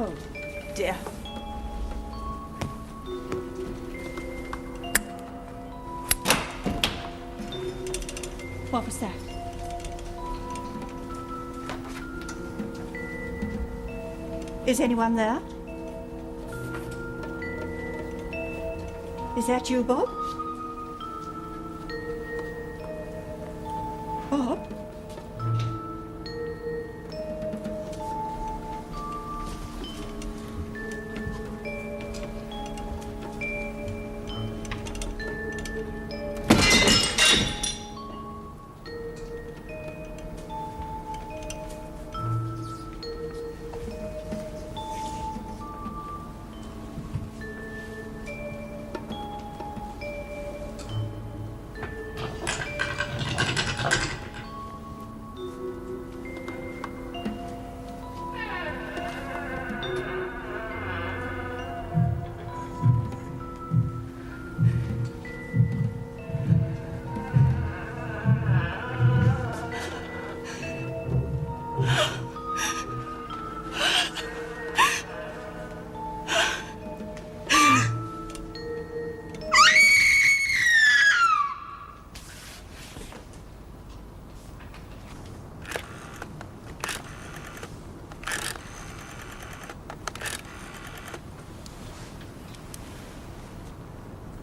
Oh, dear. What was that? Is anyone there? Is that you, Bob? Bob?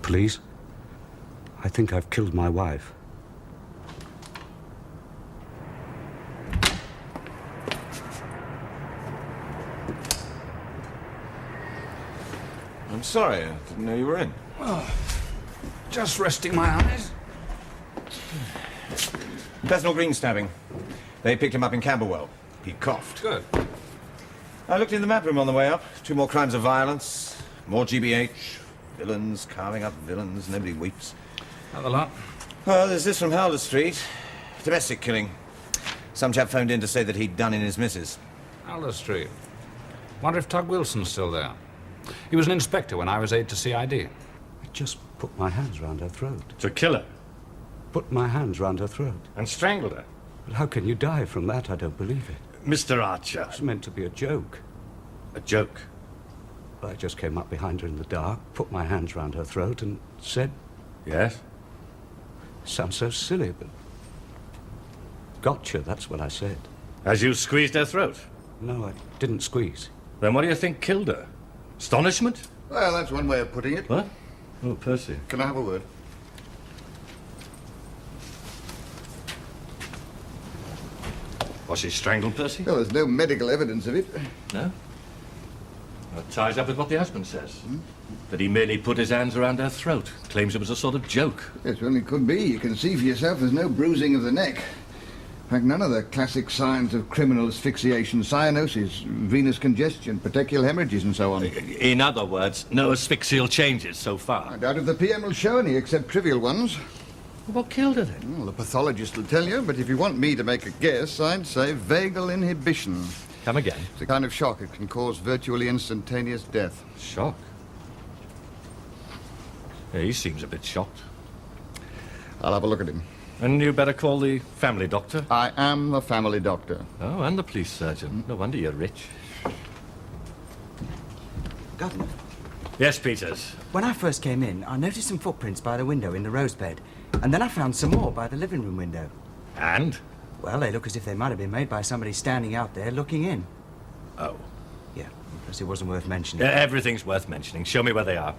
Please, I think I've killed my wife. I'm sorry, I didn't know you were in. Oh, just resting my eyes. Bethnal Green stabbing. They picked him up in Camberwell. He coughed. Good. I looked in the map room on the way up. 2 more crimes of violence, more GBH, villains carving up villains. Nobody weeps. Not a lot. Well, there's this from Halder Street. Domestic killing. Some chap phoned in to say that he'd done in his missus. Alder Street. Wonder if Tug Wilson's still there. He was an inspector when I was aide to CID. I just put my hands round her throat. To kill her? Put my hands round her throat. And strangled her? But how can you die from that? I don't believe it. Mr. Archer. It's meant to be a joke. A joke? I just came up behind her in the dark, put my hands round her throat and said... Yes? Sounds so silly, but... Gotcha, that's what I said. As you squeezed her throat? No, I didn't squeeze. Then what do you think killed her? Astonishment? Well, that's one way of putting it. What? Oh, Percy. Can I have a word? Was she strangled, Percy? Well, there's no medical evidence of it. No? Well, it ties up with what the husband says. That he merely put his hands around her throat. Claims it was a sort of joke. Yes, well, it could be. You can see for yourself there's no bruising of the neck. In fact, none of the classic signs of criminal asphyxiation, cyanosis, venous congestion, petechial hemorrhages, and so on. In other words, no asphyxial changes so far. I doubt if the PM will show any, except trivial ones. What killed her, then? Well, the pathologist will tell you, but if you want me to make a guess, I'd say vagal inhibition. Come again. It's a kind of shock. It can cause virtually instantaneous death. Shock? Yeah, he seems a bit shocked. I'll have a look at him. And you better call the family doctor. I am the family doctor. Oh, and the police surgeon. No wonder you're rich. Governor, Yes, Peters. when I first came in, I noticed some footprints by the window in the rose bed. And then I found some more by the living room window. And? Well, they look as if they might have been made by somebody standing out there looking in. Oh. Yeah, because it wasn't worth mentioning. Everything's worth mentioning. Show me where they are.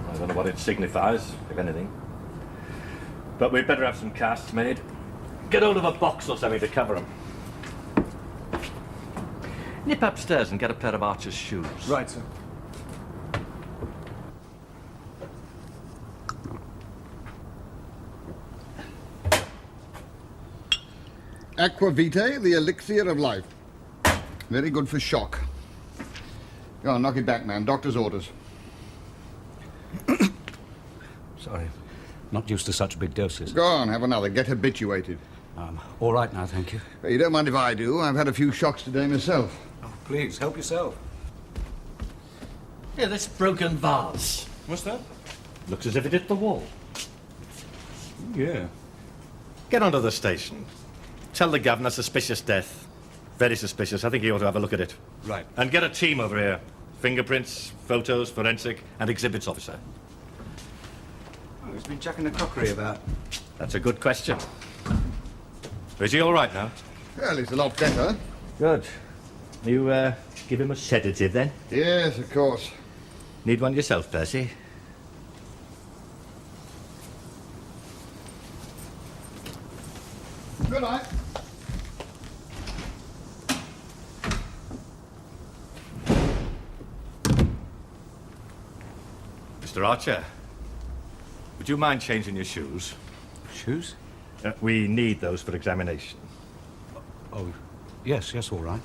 I don't know what it signifies, if anything. But we'd better have some casts made. Get hold of a box or something to cover them. Nip upstairs and get a pair of Archer's shoes. Right, sir. Aqua Vitae, the elixir of life. Very good for shock. Go on, knock it back, man. Doctor's orders. Sorry. Not used to such big doses. Go on, have another. Get habituated. All right now, thank you. You don't mind if I do? I've had a few shocks today myself. Oh, please, help yourself. Yeah, this broken vase. What's that? Looks as if it hit the wall. Yeah. Get onto the station. Tell the governor suspicious death. Very suspicious. I think he ought to have a look at it. Right. And get a team over here. Fingerprints, photos, forensic, and exhibits officer. Oh, he's been chucking the crockery about. That's a good question. Is he all right now? Well, he's a lot better. Good. You, give him a sedative, then? Yes, of course. Need one yourself, Percy? Good night. Mr. Archer, would you mind changing your shoes? Shoes? We need those for examination. Oh, yes, all right.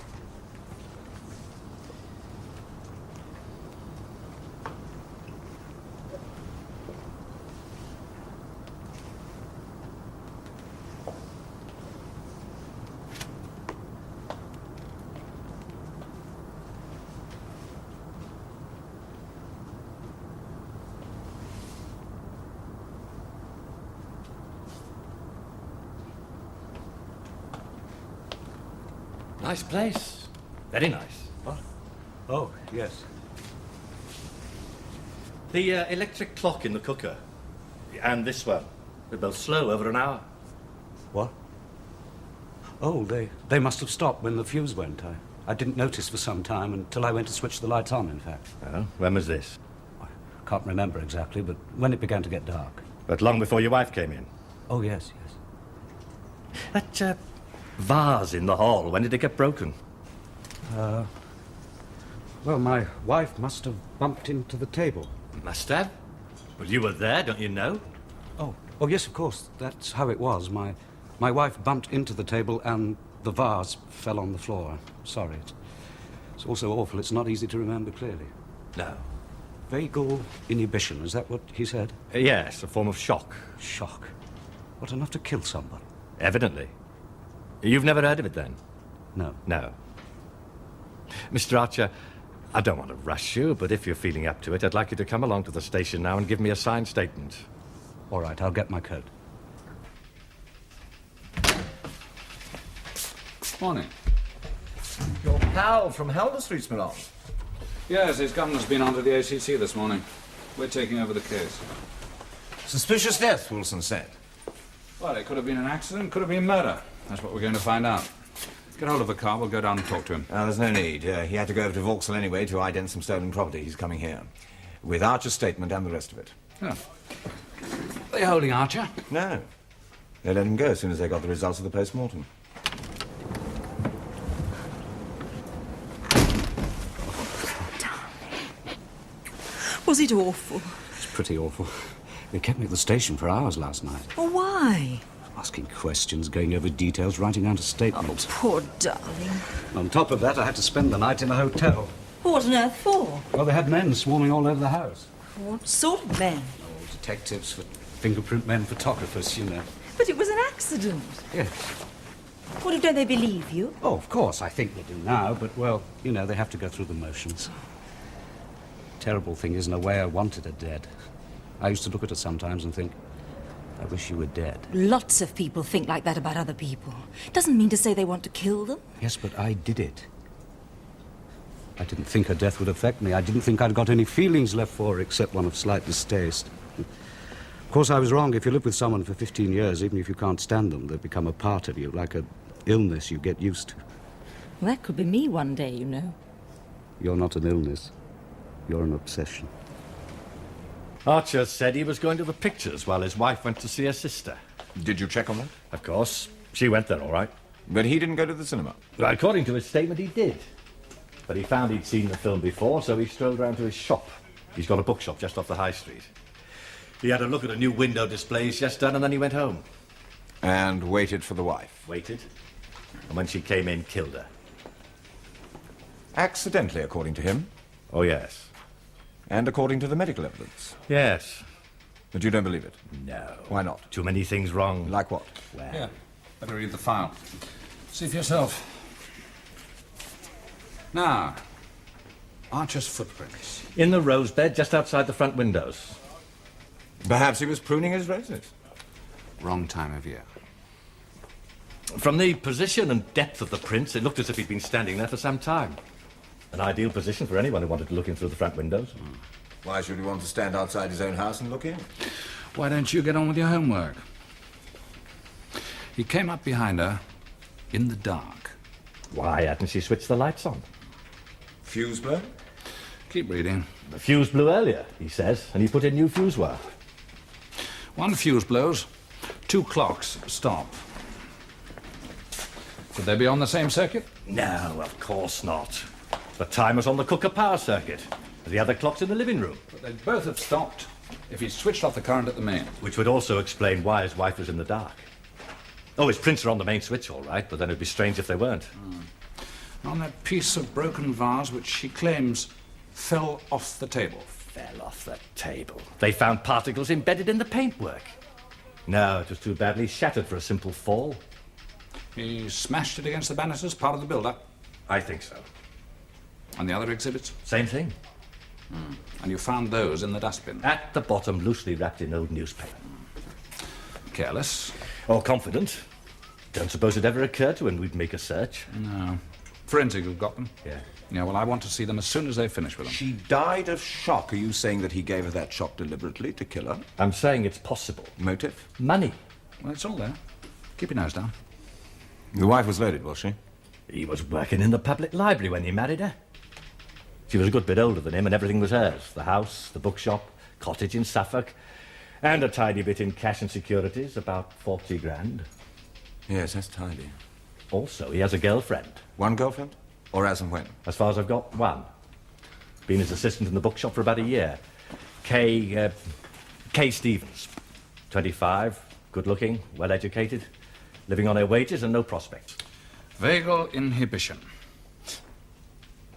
Nice place. Very nice. What? Oh, yes. The electric clock in the cooker and this one, they're both slow, over an hour. What? Oh, they must have stopped when the fuse went. I didn't notice for some time until I went to switch the lights on, in fact. Oh, when was this? I can't remember exactly, but when it began to get dark. But long before your wife came in. Oh, yes. That vase in the hall, when did it get broken? Well, my wife must have bumped into the table. Must have. Well, you were there, don't you know? Oh, yes, of course. That's how it was. My wife bumped into the table and the vase fell on the floor. I'm sorry. It's all so awful, it's not easy to remember clearly. No. Vagal inhibition, is that what he said? Yes, a form of shock. Shock. What, enough to kill somebody? Evidently. You've never heard of it, then? No. No. Mr. Archer, I don't want to rush you, but if you're feeling up to it, I'd like you to come along to the station now and give me a signed statement. All right, I'll get my coat. Morning. Your pal from Helder Street's been on. Yes, his governor's been on to the ACC this morning. We're taking over the case. Suspicious death, Wilson said. Well, it could have been an accident, could have been murder. That's what we're going to find out. Get hold of a car, we'll go down and talk to him. There's no need. He had to go over to Vauxhall anyway to ident some stolen property. He's coming here. With Archer's statement and the rest of it. Oh. Are they holding Archer? No. They let him go as soon as they got the results of the post-mortem. Was it awful? It's pretty awful. They kept me at the station for hours last night. Oh, why? Asking questions, going over details, writing out a statement. Poor darling. On top of that, I had to spend the night in a hotel. What on earth for? Well, they had men swarming all over the house. What sort of men? Oh, detectives, fingerprint men, photographers, you know. But it was an accident. Yes. What, don't they believe you? Oh, of course, I think they do now, but, well, you know, they have to go through the motions. Terrible thing is, in a way, I wanted her dead. I used to look at her sometimes and think, I wish you were dead. Lots of people think like that about other people. Doesn't mean to say they want to kill them. Yes, but I did it. I didn't think her death would affect me. I didn't think I'd got any feelings left for her except one of slight distaste. Of course, I was wrong. If you live with someone for 15 years, even if you can't stand them, they become a part of you, like an illness you get used to. Well, that could be me one day, you know. You're not an illness. You're an obsession. Archer said he was going to the pictures while his wife went to see her sister. Did you check on that? Of course. She went there, all right. But he didn't go to the cinema. Well, according to his statement, he did. But he found he'd seen the film before, so he strolled round to his shop. He's got a bookshop just off the high street. He had a look at a new window display he's just done, and then he went home. And waited for the wife. Waited. And when she came in, killed her. Accidentally, according to him. Oh, yes. And according to the medical evidence. Yes. But you don't believe it? No. Why not? Too many things wrong. Like what? Well, Yeah, better read the file. See for yourself. Now, Archer's footprints. In the rose bed, just outside the front windows. Perhaps he was pruning his roses. Wrong time of year. From the position and depth of the prints, it looked as if he'd been standing there for some time. An ideal position for anyone who wanted to look in through the front windows. Why should he want to stand outside his own house and look in? Why don't you get on with your homework? He came up behind her in the dark. Why hadn't she switched the lights on? Fuse blown? Keep reading. The fuse blew earlier, he says, and he put in new fuse wire. One fuse blows, 2 clocks stop. Could they be on the same circuit? No, of course not. The timer's on the cooker power circuit. The other clock's in the living room. But they'd both have stopped if he'd switched off the current at the main. Which would also explain why his wife was in the dark. Oh, his prints are on the main switch, all right, but then it'd be strange if they weren't. On that piece of broken vase which she claims fell off the table. Fell off the table. They found particles embedded in the paintwork. No, it was too badly shattered for a simple fall. He smashed it against the banisters, part of the build-up. I think so. And the other exhibits? Same thing. And you found those in the dustbin? At the bottom, loosely wrapped in old newspaper. Careless. Or confident. Don't suppose it ever occurred to him we'd make a search. No. Forensic have got them. Yeah. Yeah, well, I want to see them as soon as they finish with them. She died of shock. Are you saying that he gave her that shock deliberately to kill her? I'm saying it's possible. Motive? Money. Well, it's all there. Keep your nose down. The wife was loaded, was she? He was working in the public library when he married her. She was a good bit older than him, and everything was hers. The house, the bookshop, cottage in Suffolk, and a tidy bit in cash and securities, about 40 grand. Yes, that's tidy. Also, he has a girlfriend. One girlfriend? Or as and when? As far as I've got, one. Been his assistant in the bookshop for about a year. Kay Stevens. 25, good-looking, well-educated, living on her wages and no prospects. Vagal inhibition.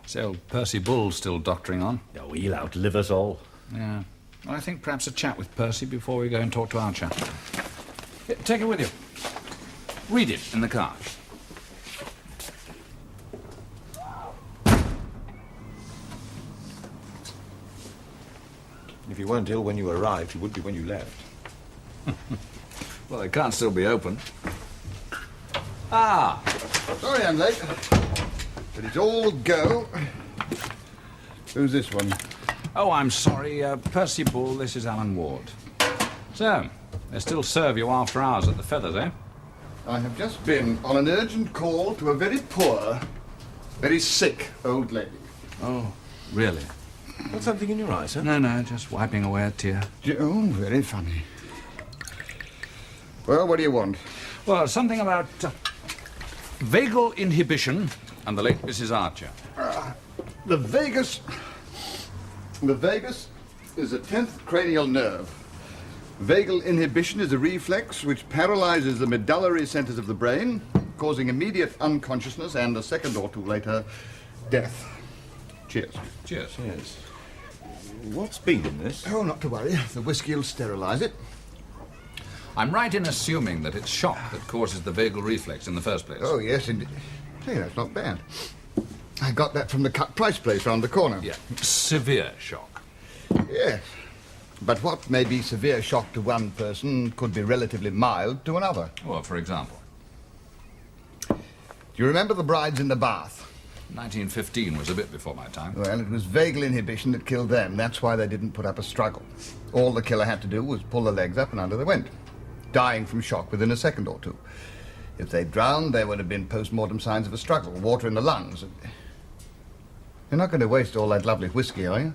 Is old Percy Bull still doctoring on? Oh, he'll outlive us all. Yeah. Well, I think perhaps a chat with Percy before we go and talk to Archer. Here, take it with you. Read it in the car. If you weren't ill when you arrived, you would be when you left. Well, they can't still be open. Ah! Sorry I'm late, but it's all go. Who's this one? Oh, I'm sorry. Percy Bull, this is Alan Ward. So, they still serve you after hours at the Feathers, eh? I have just been on an urgent call to a very poor, very sick old lady. Oh, really? Got something in your eyes, sir? No, just wiping away a tear. Oh, very funny. Well, what do you want? Well, something about vagal inhibition and the late Mrs. Archer. The vagus is a 10th cranial nerve. Vagal inhibition is a reflex which paralyzes the medullary centers of the brain, causing immediate unconsciousness and a second or two later, death. Cheers. Cheers. Yes. What's been in this? Oh, not to worry. The whiskey will sterilize it. I'm right in assuming that it's shock that causes the vagal reflex in the first place. Oh, yes, indeed. Hey, that's not bad. I got that from the cut price place round the corner. Yeah, severe shock. Yes. But what may be severe shock to one person could be relatively mild to another. Well, for example, Do you remember the brides in the bath? 1915 was a bit before my time. Well, it was vagal inhibition that killed them. That's why they didn't put up a struggle. All the killer had to do was pull the legs up and under they went, dying from shock within a second or two. If they drowned, there would have been post-mortem signs of a struggle, water in the lungs. You're not going to waste all that lovely whiskey, are you?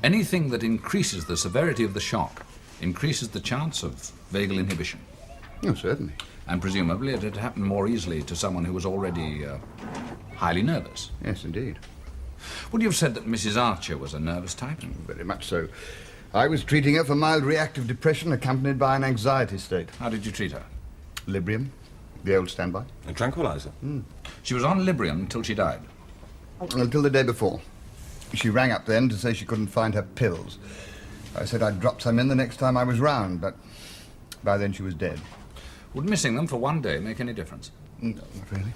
Anything that increases the severity of the shock increases the chance of vagal inhibition. Oh, certainly. And presumably it had happened more easily to someone who was already highly nervous. Yes, indeed. Would you have said that Mrs. Archer was a nervous type? Very much so. I was treating her for mild reactive depression accompanied by an anxiety state. How did you treat her? Librium, the old standby. A tranquilizer? She was on Librium until she died. Until the day before. She rang up then to say she couldn't find her pills. I said I'd drop some in the next time I was round, but by then she was dead. Would missing them for one day make any difference? No, not really.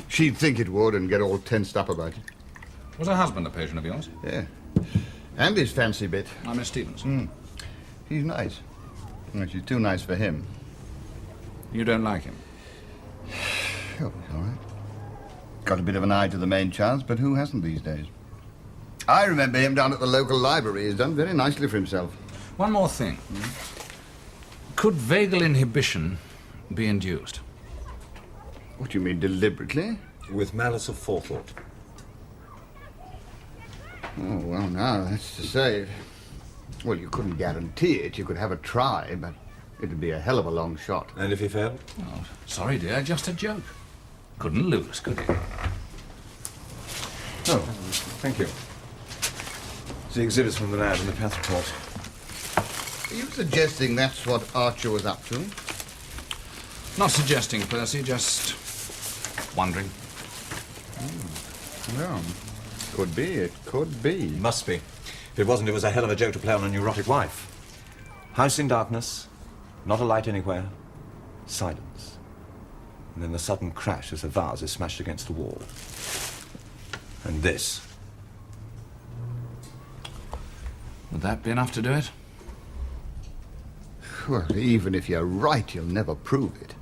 She'd think it would and get all tensed up about it. Was her husband a patient of yours? Yeah. And his fancy bit. Miss Stevens. He's nice. Well, she's too nice for him. You don't like him? Oh, he's all right. Got a bit of an eye to the main chance, but who hasn't these days? I remember him down at the local library. He's done very nicely for himself. One more thing. Could vagal inhibition be induced? What do you mean, deliberately? With malice of forethought. Oh, well, now, that's to say... Well, you couldn't guarantee it. You could have a try, but it'd be a hell of a long shot. And if he failed? Oh, sorry, dear, just a joke. Couldn't lose, could he? Oh, thank you. The exhibits from the lab and the path report. Are you suggesting that's what Archer was up to? Not suggesting, Percy, just wondering. Well, could be. It could be. Must be. If it wasn't, it was a hell of a joke to play on a neurotic wife. House in darkness, not a light anywhere, silence. And then the sudden crash as the vase is smashed against the wall. And this. Would that be enough to do it? Well, even if you're right, you'll never prove it.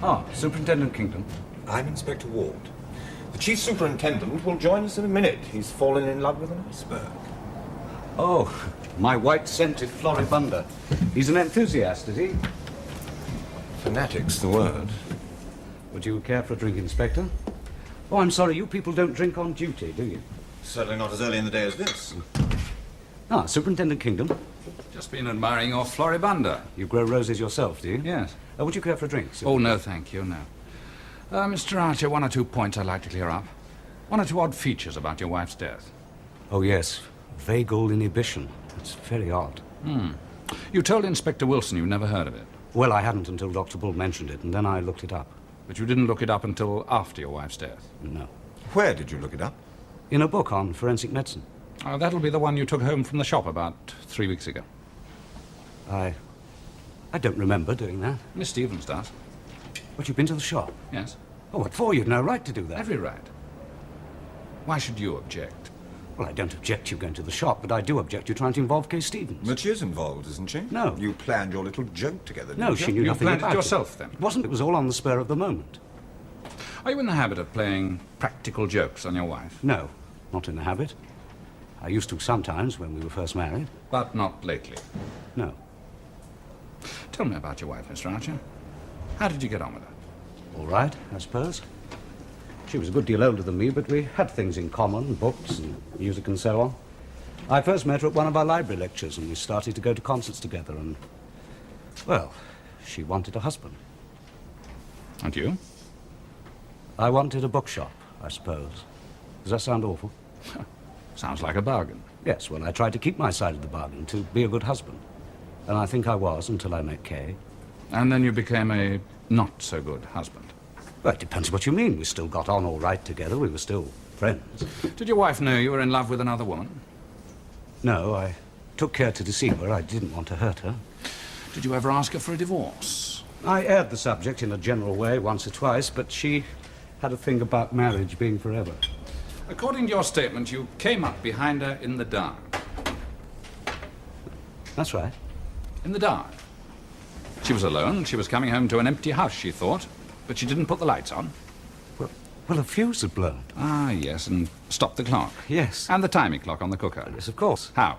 Ah, Superintendent Kingdom. I'm Inspector Ward. The Chief Superintendent will join us in a minute. He's fallen in love with an iceberg. Oh, my white-scented Floribunda. He's an enthusiast, is he? Fanatic's the word. Would you care for a drink, Inspector? Oh, I'm sorry, you people don't drink on duty, do you? Certainly not as early in the day as this. Ah, Superintendent Kingdom. Just been admiring your Floribunda. You grow roses yourself, do you? Yes. Would you care for a drink? Oh, no, thank you, no. Mr. Archer, one or two points I'd like to clear up. One or two odd features about your wife's death. Oh, yes. Vagal inhibition. It's very odd. You told Inspector Wilson you never heard of it. Well, I hadn't until Dr. Bull mentioned it, and then I looked it up. But you didn't look it up until after your wife's death. No. Where did you look it up? In a book on forensic medicine. Oh, that'll be the one you took home from the shop about 3 weeks ago. I don't remember doing that. Miss Stevens does. But you've been to the shop? Yes. Oh, what for? You'd no right to do that. Every right. Why should you object? Well, I don't object you going to the shop, but I do object you trying to involve Kay Stevens. But she's involved, isn't she? No. You planned your little joke together, No, didn't you? she knew You nothing planned it about yourself, then? It wasn't. It was all on the spur of the moment. Are you in the habit of playing practical jokes on your wife? No, not in the habit. I used to sometimes when we were first married. But not lately. No. Tell me about your wife, Mr. Archer. How did you get on with her? All right, I suppose. She was a good deal older than me, but we had things in common, books and music and so on. I first met her at one of our library lectures, and we started to go to concerts together, and, well, she wanted a husband. And you? I wanted a bookshop, I suppose. Does that sound awful? Sounds like a bargain. Yes, well, I tried to keep my side of the bargain, to be a good husband. And I think I was until I met Kay. And then you became a not-so-good husband. Well, it depends what you mean. We still got on all right together. We were still friends. Did your wife know you were in love with another woman? No, I took care to deceive her. I didn't want to hurt her. Did you ever ask her for a divorce? I aired the subject in a general way once or twice, but she had a thing about marriage being forever. According to your statement, you came up behind her in the dark. That's right. In the dark. She was alone. She was coming home to an empty house, she thought. But she didn't put the lights on. Well, a fuse had blown. Ah, yes, and stopped the clock. Yes. And the timing clock on the cooker. Yes, of course. How?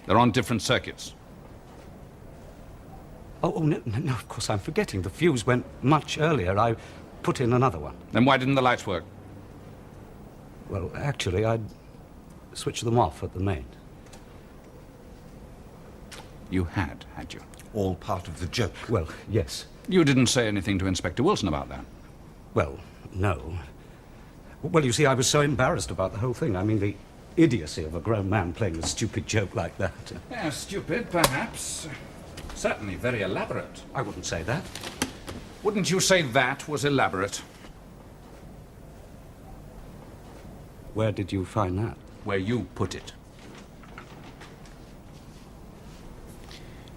They're on different circuits. Oh, no, of course, I'm forgetting. The fuse went much earlier. I put in another one. Then why didn't the lights work? Well, actually, I'd switched them off at the main. You had you? All part of the joke. Well, yes. You didn't say anything to Inspector Wilson about that? Well, no. Well, you see, I was so embarrassed about the whole thing. I mean, the idiocy of a grown man playing a stupid joke like that. Yeah, stupid, perhaps. Certainly very elaborate. I wouldn't say that. Wouldn't you say that was elaborate? Where did you find that? Where you put it.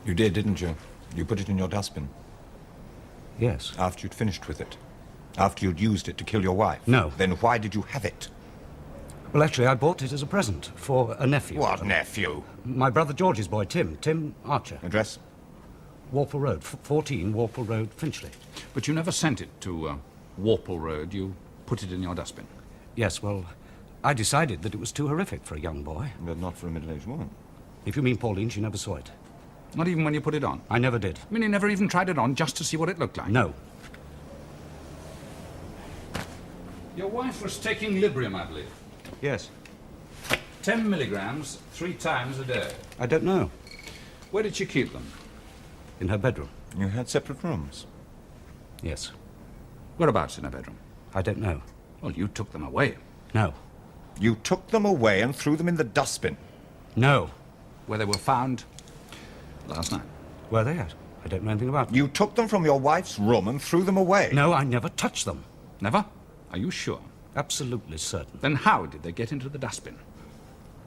You did, didn't you? You put it in your dustbin. Yes. After you'd finished with it. After you'd used it to kill your wife. No. Then why did you have it? Well, actually, I bought it as a present for a nephew. What nephew? My brother George's boy, Tim Archer. Address? Warple Road, 14 Warple Road, Finchley. But you never sent it to Warple Road. You put it in your dustbin. Yes, well, I decided that it was too horrific for a young boy. But not for a middle-aged woman. If you mean Pauline, she never saw it. Not even when you put it on? I never did. I mean, you never even tried it on just to see what it looked like? No. Your wife was taking Librium, I believe. Yes. 10 milligrams 3 times a day. I don't know. Where did she keep them? In her bedroom. You had separate rooms. Yes. Whereabouts in her bedroom? I don't know. Well, you took them away. No. You took them away and threw them in the dustbin. No. Where they were found last night. Where are they at? I don't know anything about them. You took them from your wife's room and threw them away. No, I never touched them. Never? Are you sure? Absolutely certain. Then how did they get into the dustbin?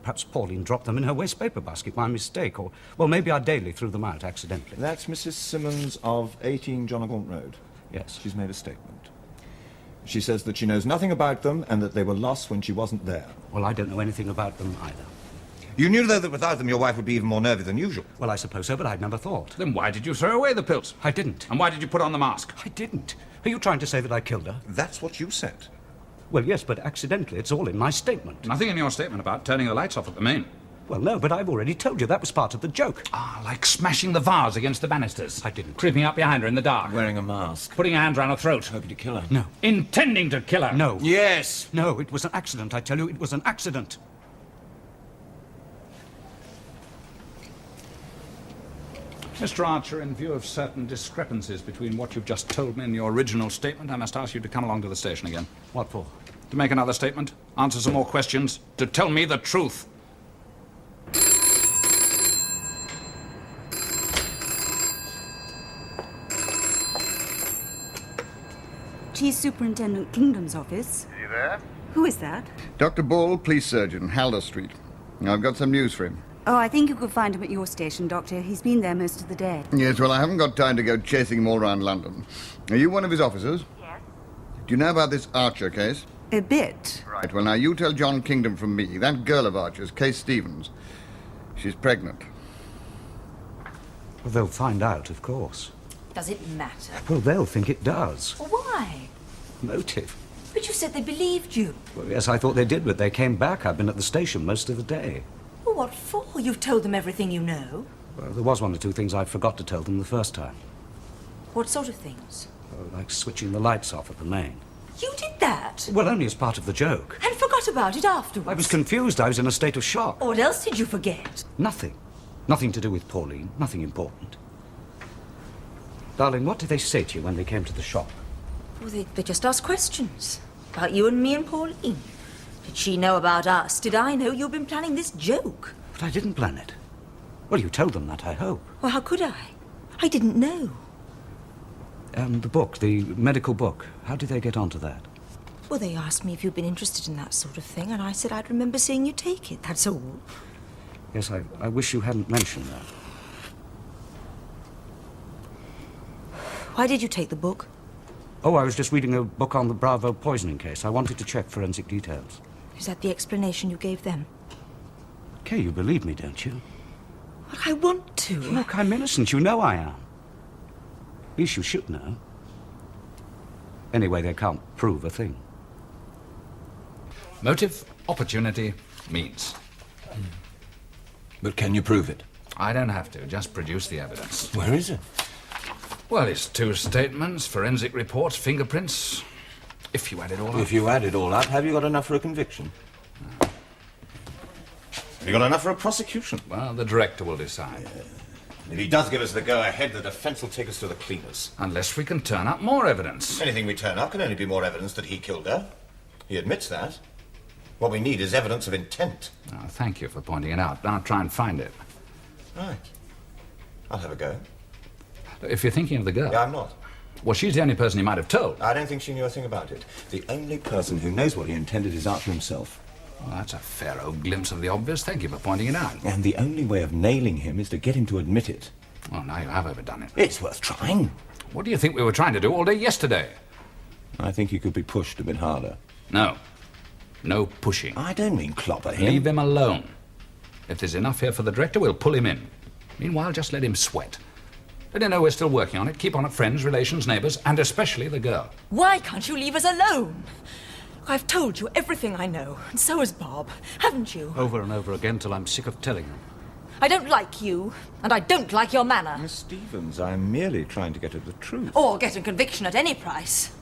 Perhaps Pauline dropped them in her waste paper basket by mistake, or, well, maybe our Daly threw them out accidentally. That's Mrs. Simmons of 18 Jonagaunt Road. Yes. She's made a statement. She says that she knows nothing about them and that they were lost when she wasn't there. Well, I don't know anything about them either. You knew, though, that without them your wife would be even more nervy than usual. Well, I suppose so, but I'd never thought. Then why did you throw away the pills? I didn't. And why did you put on the mask? I didn't. Are you trying to say that I killed her? That's what you said. Well, yes, but accidentally. It's all in my statement. Nothing in your statement about turning the lights off at the main. Well, no, but I've already told you that was part of the joke. Ah, like smashing the vase against the banisters. I didn't. Creeping up behind her in the dark. Wearing a mask. Putting your hand round her throat. Hoping to kill her. No. Intending to kill her. No. Yes. No, it was an accident, I tell you. It was an accident. Mr. Archer, in view of certain discrepancies between what you've just told me and your original statement, I must ask you to come along to the station again. What for? To make another statement, answer some more questions, to tell me the truth. Chief Superintendent Kingdom's office. Is he there? Who is that? Dr. Ball, police surgeon, Halder Street. I've got some news for him. Oh, I think you could find him at your station, Doctor. He's been there most of the day. Yes, well, I haven't got time to go chasing him all around London. Are you one of his officers? Yes. Do you know about this Archer case? A bit. Right, well, now you tell John Kingdom from me, that girl of Archer's, Case Stevens, she's pregnant. Well, they'll find out, of course. Does it matter? Well, they'll think it does. Why? Motive. But you said they believed you. Well, yes, I thought they did, but they came back. I've been at the station most of the day. Well, what for? You've told them everything you know. Well, there was one or two things I forgot to tell them the first time. What sort of things? Like switching the lights off at the main. You did that? Well, only as part of the joke. And forgot about it afterwards? I was confused. I was in a state of shock. What else did you forget? Nothing. Nothing to do with Pauline. Nothing important. Darling, what did they say to you when they came to the shop? Well, they just asked questions. About you and me and Pauline. Did she know about us? Did I know you've been planning this joke? But I didn't plan it. Well, you told them that, I hope. Well, how could I? I didn't know. The book, the medical book, how did they get onto that? Well, they asked me if you'd been interested in that sort of thing, and I said I'd remember seeing you take it, that's all. Yes, I wish you hadn't mentioned that. Why did you take the book? Oh, I was just reading a book on the Bravo poisoning case. I wanted to check forensic details. Is that the explanation you gave them? Kay, you believe me, don't you? Well, I want to. Look, I'm innocent. You know I am. At least you should know. Anyway, they can't prove a thing. Motive, opportunity, means. But can you prove it? I don't have to, just produce the evidence. Where is it? Well, it's 2 statements, forensic reports, fingerprints. If you add it all up. If you add it all up, have you got enough for a conviction? Have you got enough for a prosecution? Well, the director will decide. If he does give us the go-ahead, the defense will take us to the cleaners. Unless we can turn up more evidence. Anything we turn up can only be more evidence that he killed her. He admits that. What we need is evidence of intent. Oh, thank you for pointing it out. I'll try and find it. Right. I'll have a go. If you're thinking of the girl... Yeah, I'm not. Well, she's the only person he might have told. I don't think she knew a thing about it. The only person who knows what he intended is Archer himself. Well, that's a fair old glimpse of the obvious. Thank you for pointing it out. And the only way of nailing him is to get him to admit it. Well, now you have overdone it. It's worth trying. What do you think we were trying to do all day yesterday? I think he could be pushed a bit harder. No. No pushing. I don't mean clobber him. Leave him alone. If there's enough here for the director, we'll pull him in. Meanwhile, just let him sweat. Let him know we're still working on it. Keep on it, friends, relations, neighbours, and especially the girl. Why can't you leave us alone? I've told you everything I know, and so has Bob, haven't you? Over and over again till I'm sick of telling him. I don't like you, and I don't like your manner. Miss Stevens, I'm merely trying to get at the truth. Or get a conviction at any price.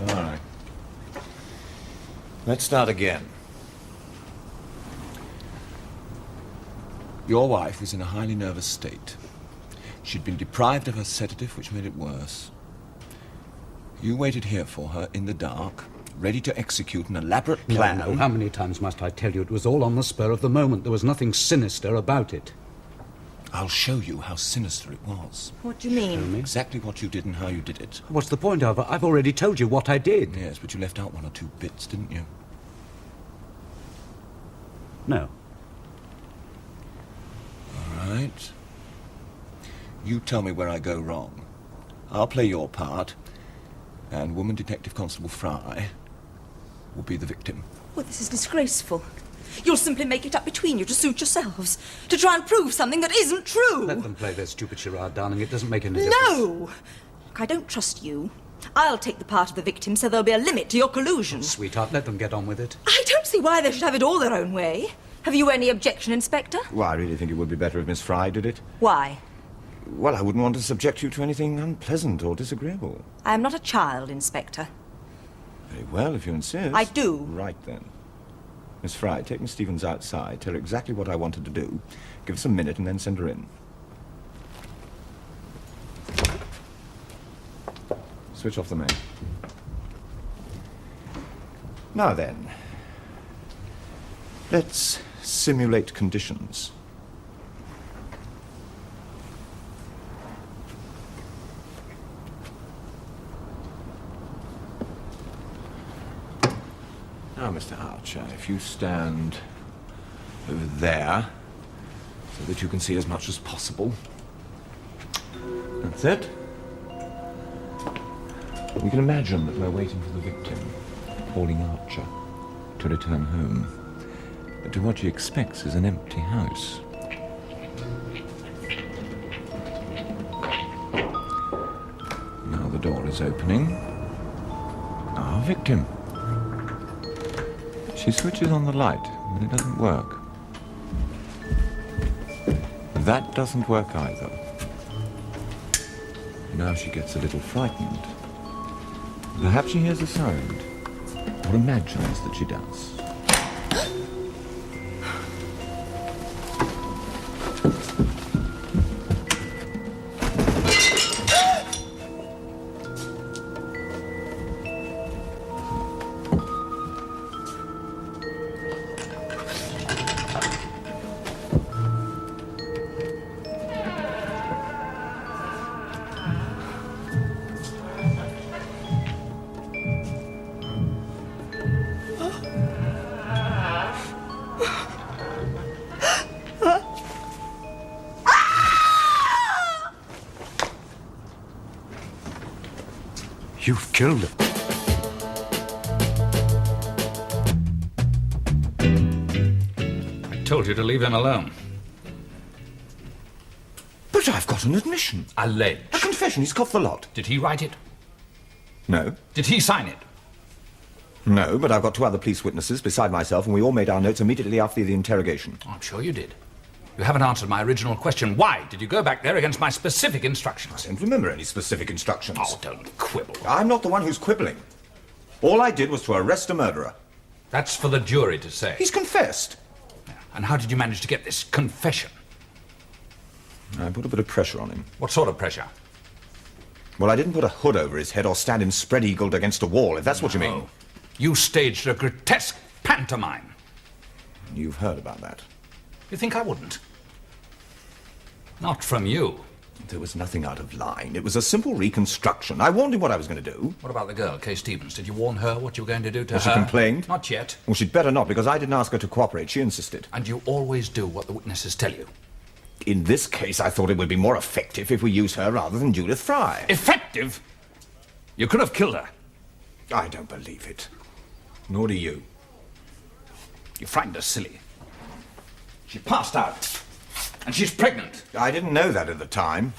All right. Let's start again. Your wife was in a highly nervous state. She'd been deprived of her sedative, which made it worse. You waited here for her in the dark, ready to execute an elaborate plan. No, how many times must I tell you? It was all on the spur of the moment. There was nothing sinister about it. I'll show you how sinister it was. What do you mean? Exactly what you did and how you did it. What's the point of it? I've already told you what I did. Yes, but you left out one or two bits, didn't you? No. All right. You tell me where I go wrong. I'll play your part, and Woman Detective Constable Fry will be the victim. Well, this is disgraceful. You'll simply make it up between you to suit yourselves, to try and prove something that isn't true. Let them play their stupid charade, darling. It doesn't make any difference. No! Look, I don't trust you. I'll take the part of the victim, so there'll be a limit to your collusion. Sweetheart, let them get on with it. I don't see why they should have it all their own way. Have you any objection, Inspector? Well, I really think it would be better if Miss Fry did it. Why? Well, I wouldn't want to subject you to anything unpleasant or disagreeable. I am not a child, Inspector. Very well, if you insist. I do. Right, then. Miss Fry, take Miss Stevens outside, tell her exactly what I wanted to do, give us a minute, and then send her in. Switch off the main. Now then, let's simulate conditions. Now, Mr. Archer, if you stand over there so that you can see as much as possible. That's it. We can imagine that we're waiting for the victim, Pauline Archer, to return home. But what she expects is an empty house. Now the door is opening. Our victim. She switches on the light, but it doesn't work. That doesn't work either. Now she gets a little frightened. Perhaps she hears a sound, or imagines that she does. You've killed him. I told you to leave him alone. But I've got an admission. Alleged. A confession. He's coughed the lot. Did he write it? No. Did he sign it? No, but I've got two other police witnesses beside myself, and we all made our notes immediately after the interrogation. Oh, I'm sure you did. You haven't answered my original question. Why did you go back there against my specific instructions? I don't remember any specific instructions. Oh, don't quibble. I'm not the one who's quibbling. All I did was to arrest a murderer. That's for the jury to say. He's confessed. And how did you manage to get this confession? I put a bit of pressure on him. What sort of pressure? Well, I didn't put a hood over his head or stand him spread-eagled against a wall, if that's what you mean. You staged a grotesque pantomime. You've heard about that. You think I wouldn't? Not from you. There was nothing out of line. It was a simple reconstruction. I warned him what I was going to do. What about the girl, Kay Stevens? Did you warn her what you were going to do to her? Has she complained? Not yet. Well, she'd better not, because I didn't ask her to cooperate. She insisted. And you always do what the witnesses tell you. In this case, I thought it would be more effective if we used her rather than Judith Fry. Effective? You could have killed her. I don't believe it. Nor do you. You frightened her silly. She passed out. And she's pregnant. I didn't know that at the time.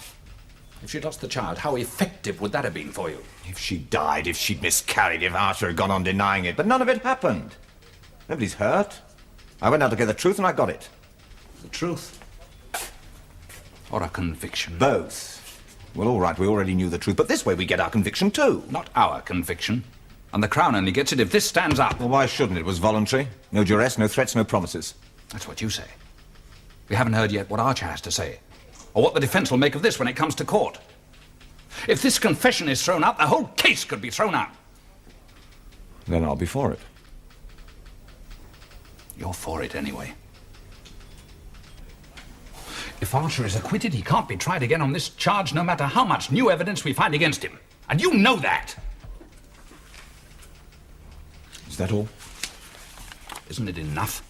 If she'd lost the child, how effective would that have been for you? If she died, if she'd miscarried, if Archer had gone on denying it. But none of it happened. Nobody's hurt. I went out to get the truth and I got it. The truth? Or a conviction? Both. Well, all right, we already knew the truth, but this way we get our conviction too. Not our conviction. And the Crown only gets it if this stands up. Well, why shouldn't it? It was voluntary. No duress, no threats, no promises. That's what you say. We haven't heard yet what Archer has to say, or what the defense will make of this when it comes to court. If this confession is thrown out, the whole case could be thrown out. Then I'll be for it. You're for it anyway. If Archer is acquitted, he can't be tried again on this charge, no matter how much new evidence we find against him. And you know that. Is that all? Isn't it enough?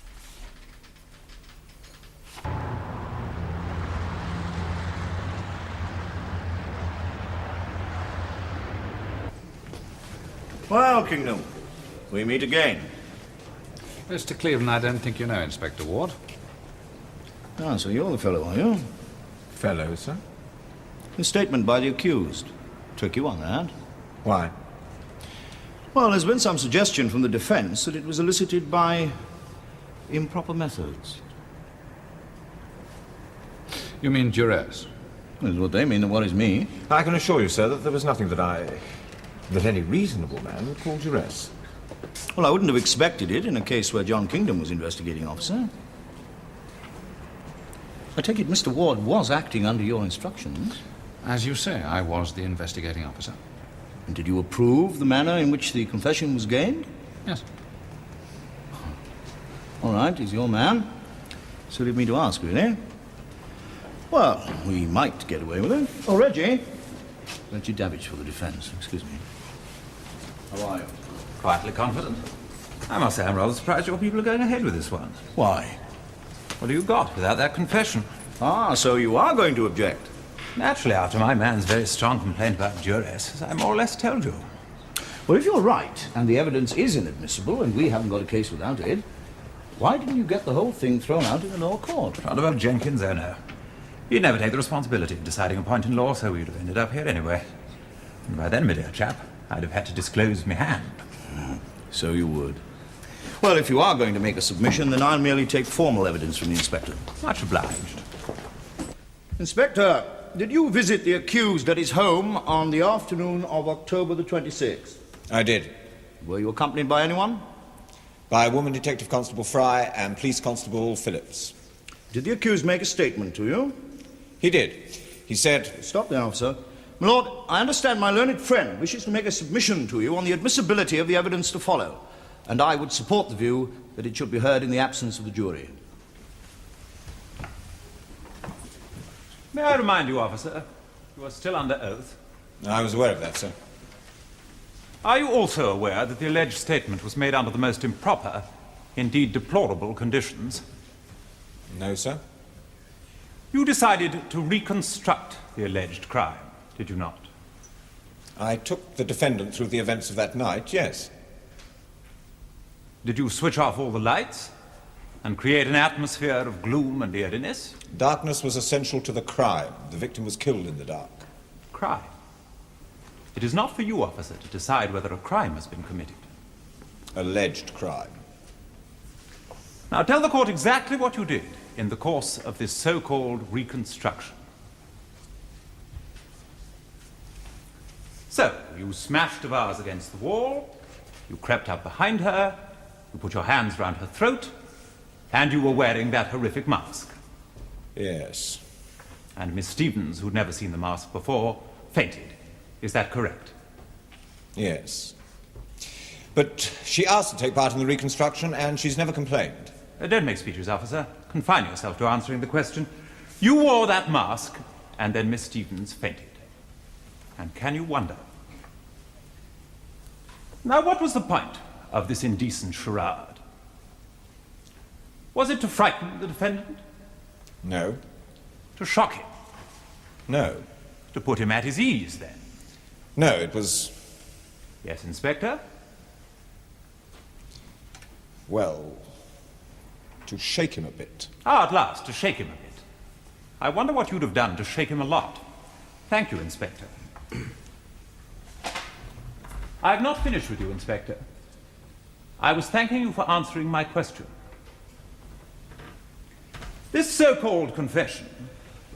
Well, Kingdom, we meet again. Mr. Cleveland, I don't think you know Inspector Ward. Ah, so you're the fellow, are you? Fellow, sir? The statement by the accused. Tricky one, that. Why? Well, there's been some suggestion from the defense that it was elicited by improper methods. You mean duress? That's what they mean, and what is me. I can assure you, sir, that there was nothing that any reasonable man would call duress. Well, I wouldn't have expected it in a case where John Kingdom was investigating officer. I take it Mr. Ward was acting under your instructions. As you say, I was the investigating officer. And did you approve the manner in which the confession was gained? Yes. All right, he's your man. Suited me to ask, really. Well, we might get away with it. Oh, Reggie. Reggie Davidge for the defense. Excuse me. How are you? Quietly confident. I must say I'm rather surprised your people are going ahead with this one. Why? What have you got without that confession? Ah, so you are going to object. Naturally, after my man's very strong complaint about duress, as I more or less told you. Well, if you're right, and the evidence is inadmissible, and we haven't got a case without it, why didn't you get the whole thing thrown out in the lower court? Not above Jenkins, oh no. He'd never take the responsibility of deciding a point in law, so we'd have ended up here anyway. And by then, my dear chap, I'd have had to disclose my hand. So you would. Well, if you are going to make a submission, then I'll merely take formal evidence from the inspector. Much obliged. Inspector, did you visit the accused at his home on the afternoon of October the 26th? I did. Were you accompanied by anyone? By Woman Detective Constable Fry and Police Constable Phillips. Did the accused make a statement to you? He did. He said... Stop there, officer. My lord, I understand my learned friend wishes to make a submission to you on the admissibility of the evidence to follow, and I would support the view that it should be heard in the absence of the jury. May I remind you, officer, you are still under oath. I was aware of that, sir. Are you also aware that the alleged statement was made under the most improper, indeed deplorable, conditions? No, sir. You decided to reconstruct the alleged crime, did you not? I took the defendant through the events of that night, yes. Did you switch off all the lights and create an atmosphere of gloom and eeriness? Darkness was essential to the crime. The victim was killed in the dark. Crime? It is not for you, officer, to decide whether a crime has been committed. Alleged crime. Now tell the court exactly what you did in the course of this so-called reconstruction. So, you smashed a vase against the wall, you crept up behind her, you put your hands round her throat, and you were wearing that horrific mask. Yes. And Miss Stevens, who'd never seen the mask before, fainted. Is that correct? Yes. But she asked to take part in the reconstruction, and she's never complained. Don't make speeches, officer. Confine yourself to answering the question. You wore that mask and then Miss Stevens fainted. And can you wonder? Now, what was the point of this indecent charade? Was it to frighten the defendant? No. To shock him? No. To put him at his ease, then? No, it was... Yes, Inspector? well, to shake him a bit. Ah, at last, to shake him a bit. I wonder what you'd have done to shake him a lot. Thank you, Inspector. I've not finished with you, Inspector. I was thanking you for answering my question. This so-called confession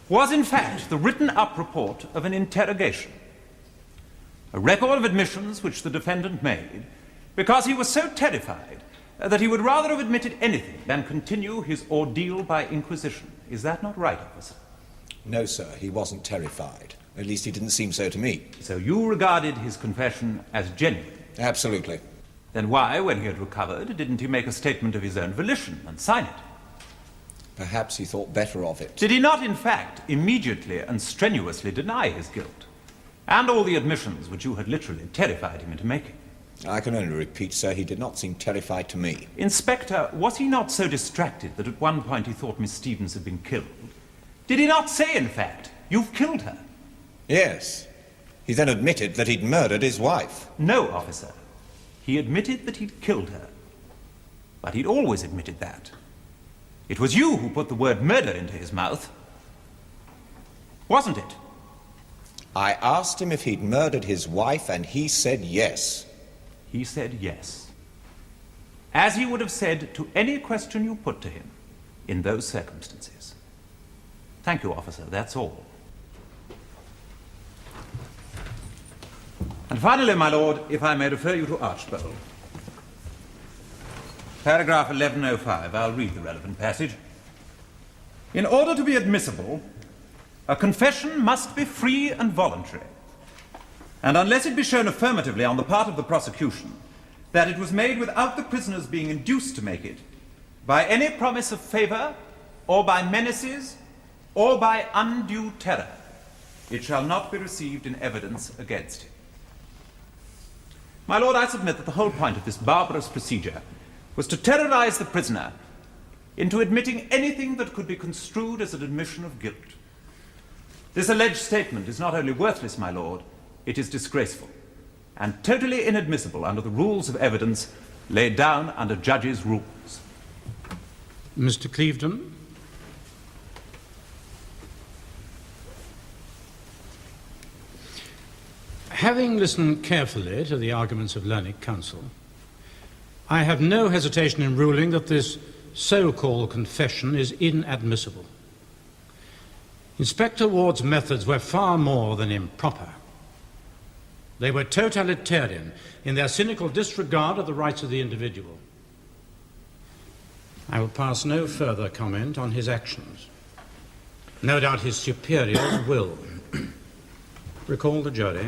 was, in fact, the written-up report of an interrogation. A record of admissions which the defendant made because he was so terrified that he would rather have admitted anything than continue his ordeal by inquisition. Is that not right, officer? No, sir, he wasn't terrified. At least he didn't seem so to me. So you regarded his confession as genuine? Absolutely. Then why, when he had recovered, didn't he make a statement of his own volition and sign it? Perhaps he thought better of it. Did he not, in fact, immediately and strenuously deny his guilt? And all the admissions which you had literally terrified him into making? I can only repeat, sir, he did not seem terrified to me. Inspector, was he not so distracted that at one point he thought Miss Stevens had been killed? Did he not say, in fact, "You've killed her"? Yes. He then admitted that he'd murdered his wife. No, officer. He admitted that he'd killed her. But he'd always admitted that. It was you who put the word murder into his mouth. Wasn't it? I asked him if he'd murdered his wife, and he said yes. He said yes. As he would have said to any question you put to him in those circumstances. Thank you, officer. That's all. And finally, my lord, if I may refer you to Archbold. Paragraph 1105, I'll read the relevant passage. In order to be admissible, a confession must be free and voluntary. And unless it be shown affirmatively on the part of the prosecution that it was made without the prisoner's being induced to make it, by any promise of favor, or by menaces, or by undue terror, it shall not be received in evidence against him. My lord, I submit that the whole point of this barbarous procedure was to terrorize the prisoner into admitting anything that could be construed as an admission of guilt. This alleged statement is not only worthless, my lord, it is disgraceful and totally inadmissible under the rules of evidence laid down under judges' rules. Mr. Clevedon? Having listened carefully to the arguments of learned counsel, I have no hesitation in ruling that this so-called confession is inadmissible. Inspector Ward's methods were far more than improper. They were totalitarian in their cynical disregard of the rights of the individual. I will pass no further comment on his actions. No doubt his superiors will. Recall the jury.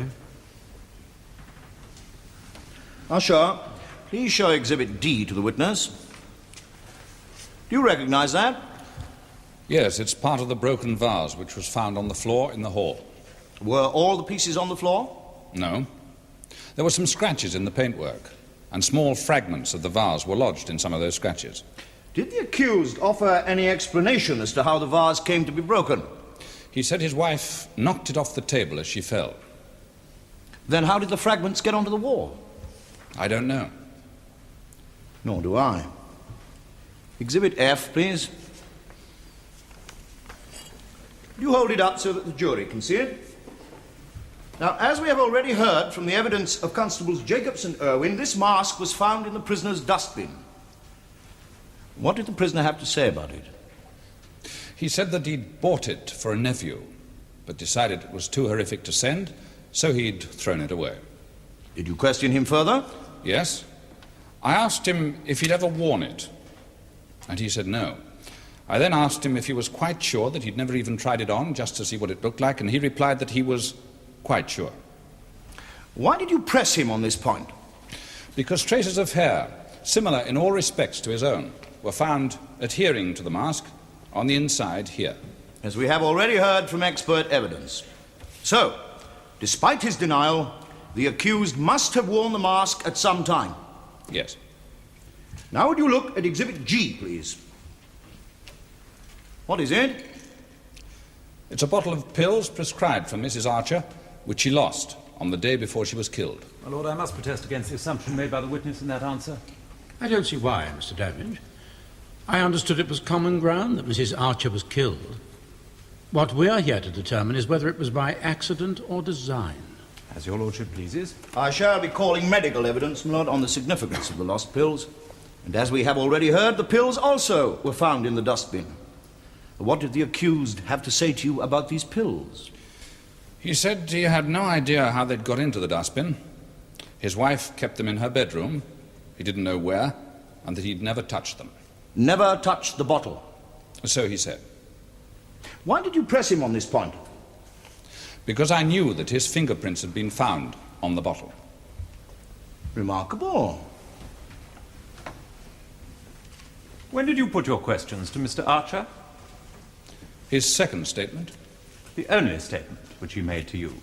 Usher, please show Exhibit D to the witness. Do you recognize that? Yes, it's part of the broken vase which was found on the floor in the hall. Were all the pieces on the floor? No. There were some scratches in the paintwork, and small fragments of the vase were lodged in some of those scratches. Did the accused offer any explanation as to how the vase came to be broken? He said his wife knocked it off the table as she fell. Then how did the fragments get onto the wall? I don't know. Nor do I. Exhibit F, please. You hold it up so that the jury can see it. Now, as we have already heard from the evidence of Constables Jacobs and Irwin, this mask was found in the prisoner's dustbin. What did the prisoner have to say about it? He said that he'd bought it for a nephew, but decided it was too horrific to send, so he'd thrown it away. Did you question him further? Yes. I asked him if he'd ever worn it, and he said no. I then asked him if he was quite sure that he'd never even tried it on, just to see what it looked like, and he replied that he was quite sure. Why did you press him on this point? Because traces of hair, similar in all respects to his own, were found adhering to the mask on the inside here. as we have already heard from expert evidence. So, despite his denial, the accused must have worn the mask at some time. Yes. Now would you look at Exhibit G, please? What is it? It's a bottle of pills prescribed for Mrs. Archer, which she lost on the day before she was killed. My lord, I must protest against the assumption made by the witness in that answer. I don't see why, Mr. Davidge. I understood it was common ground that Mrs. Archer was killed. What we are here to determine is whether it was by accident or design. As your lordship pleases. I shall be calling medical evidence, my lord, on the significance of the lost pills. And as we have already heard, the pills also were found in the dustbin. What did the accused have to say to you about these pills? He said he had no idea how they'd got into the dustbin. His wife kept them in her bedroom. He didn't know where, and that he'd never touched them. Never touched the bottle? So he said. Why did you press him on this point? Because I knew that his fingerprints had been found on the bottle. Remarkable. When did you put your questions to Mr. Archer? His second statement. The only statement which he made to you.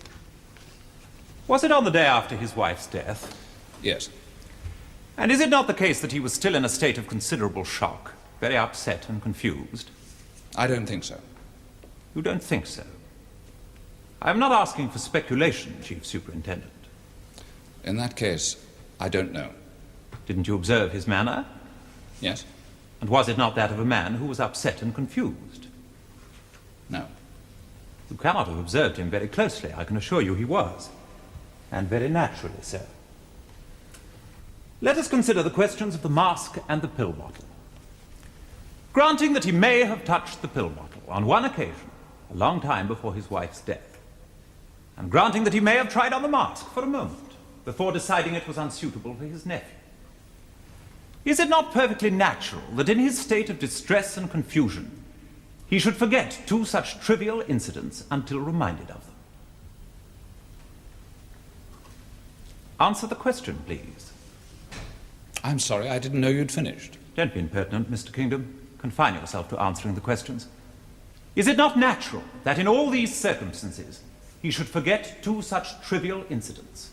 Was it on the day after his wife's death? Yes. And is it not the case that he was still in a state of considerable shock, very upset and confused? I don't think so. You don't think so? I am not asking for speculation, Chief Superintendent. In that case, I don't know. Didn't you observe his manner? Yes. And was it not that of a man who was upset and confused? No. You cannot have observed him very closely, I can assure you he was. And very naturally so. Let us consider the questions of the mask and the pill bottle. Granting that he may have touched the pill bottle on one occasion, a long time before his wife's death, and granting that he may have tried on the mask for a moment before deciding it was unsuitable for his nephew, is it not perfectly natural that in his state of distress and confusion he should forget two such trivial incidents until reminded of them? Answer the question, please. I'm sorry, I didn't know you'd finished. Don't be impertinent, Mr. Kingdom. Confine yourself to answering the questions. Is it not natural that in all these circumstances he should forget two such trivial incidents?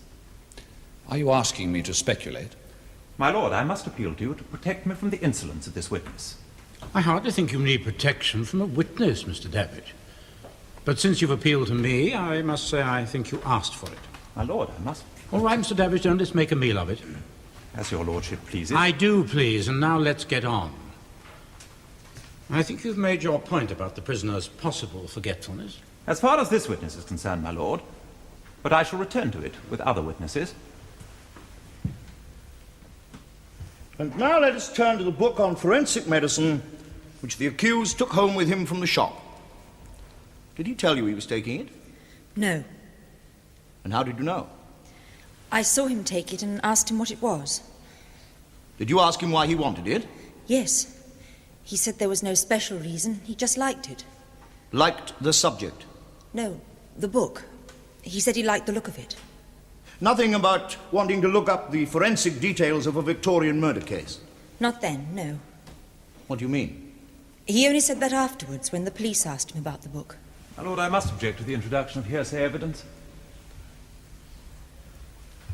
Are you asking me to speculate? My lord, I must appeal to you to protect me from the insolence of this witness. I hardly think you need protection from a witness, Mr. Davidge. But since you've appealed to me, I must say I think you asked for it. My lord, I must... All right, Mr. Davidge, don't let's make a meal of it. As your lordship pleases. I do please, and now let's get on. I think you've made your point about the prisoner's possible forgetfulness. As far as this witness is concerned, my lord, but I shall return to it with other witnesses. And now let us turn to the book on forensic medicine, which the accused took home with him from the shop. Did he tell you he was taking it? No. And how did you know? I saw him take it and asked him what it was. Did you ask him why he wanted it? Yes. He said there was no special reason. He just liked it. Liked the subject? No, the book. He said he liked the look of it. Nothing about wanting to look up the forensic details of a Victorian murder case? Not then, no. What do you mean? He only said that afterwards, when the police asked him about the book. My lord, I must object to the introduction of hearsay evidence.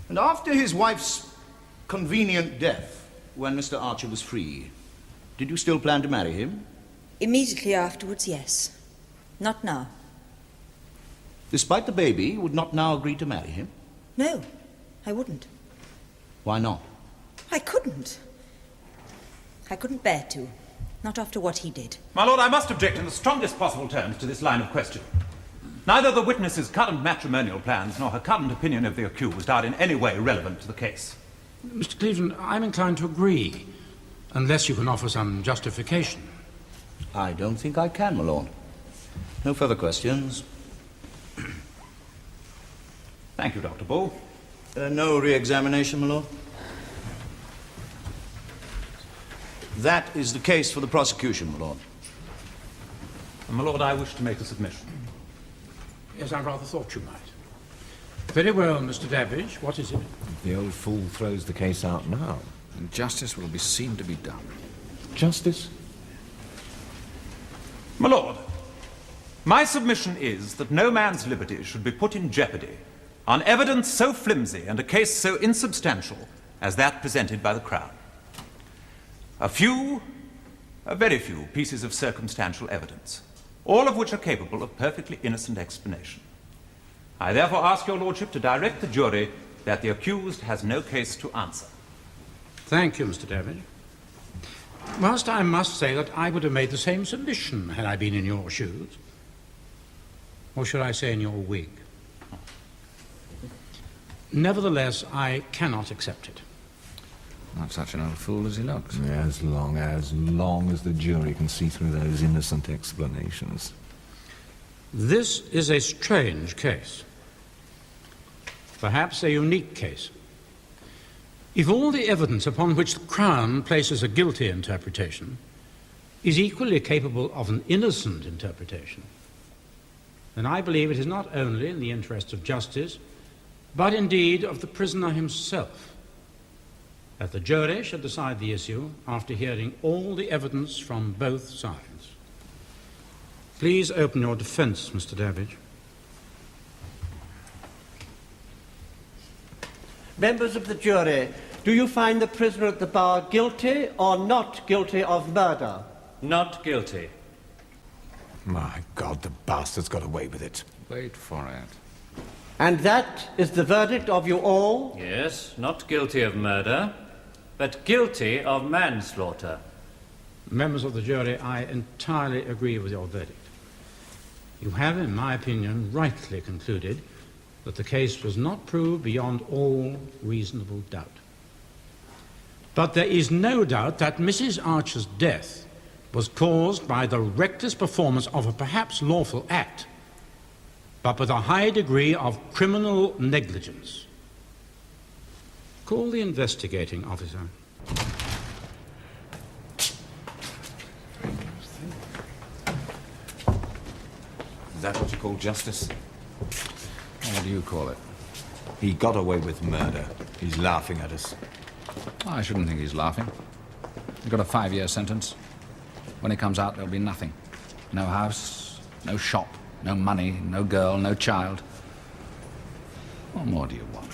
And after his wife's convenient death, when Mr. Archer was free, did you still plan to marry him? Immediately afterwards, yes. Not now. Despite the baby, you would not now agree to marry him? No, I wouldn't. Why not? I couldn't. I couldn't bear to. Not after what he did. My lord, I must object in the strongest possible terms to this line of question. Neither the witness's current matrimonial plans nor her current opinion of the accused are in any way relevant to the case. Mr. Cleveland, I'm inclined to agree, unless you can offer some justification. I don't think I can, my lord. No further questions. Thank you, Dr. Bull. No re-examination, my lord? That is the case for the prosecution, my lord. And, my lord, I wish to make a submission. Yes, I rather thought you might. Very well, Mr. Davidge. What is it? The old fool throws the case out now, and justice will be seen to be done. Justice? My lord, My submission is that no man's liberty should be put in jeopardy on evidence so flimsy and a case so insubstantial as that presented by the Crown. A very few pieces of circumstantial evidence, all of which are capable of perfectly innocent explanation. I therefore ask your lordship to direct the jury that the accused has no case to answer. Thank you, Mr. David. Whilst I must say that I would have made the same submission had I been in your shoes. Or should I say in your wig? Nevertheless, I cannot accept it. Not such an old fool as he looks. As long as the jury can see through those innocent explanations. This is a strange case. Perhaps a unique case. If all the evidence upon which the Crown places a guilty interpretation is equally capable of an innocent interpretation, then I believe it is not only in the interests of justice, but indeed of the prisoner himself, that the jury should decide the issue after hearing all the evidence from both sides. Please open your defense, Mr. Davidge. Members of the jury, do you find the prisoner at the bar guilty or not guilty of murder? Not guilty. My God, the bastard's got away with it. Wait for it. And that is the verdict of you all? Yes, not guilty of murder, but guilty of manslaughter. Members of the jury, I entirely agree with your verdict. You have, in my opinion, rightly concluded that the case was not proved beyond all reasonable doubt. But there is no doubt that Mrs. Archer's death was caused by the reckless performance of a perhaps lawful act, but with a high degree of criminal negligence. Call the investigating officer. Is that what you call justice? What do you call it? He got away with murder. He's laughing at us. I shouldn't think he's laughing. He got a 5-year sentence. When he comes out, there'll be nothing. No house, no shop, no money, no girl, no child. What more do you want?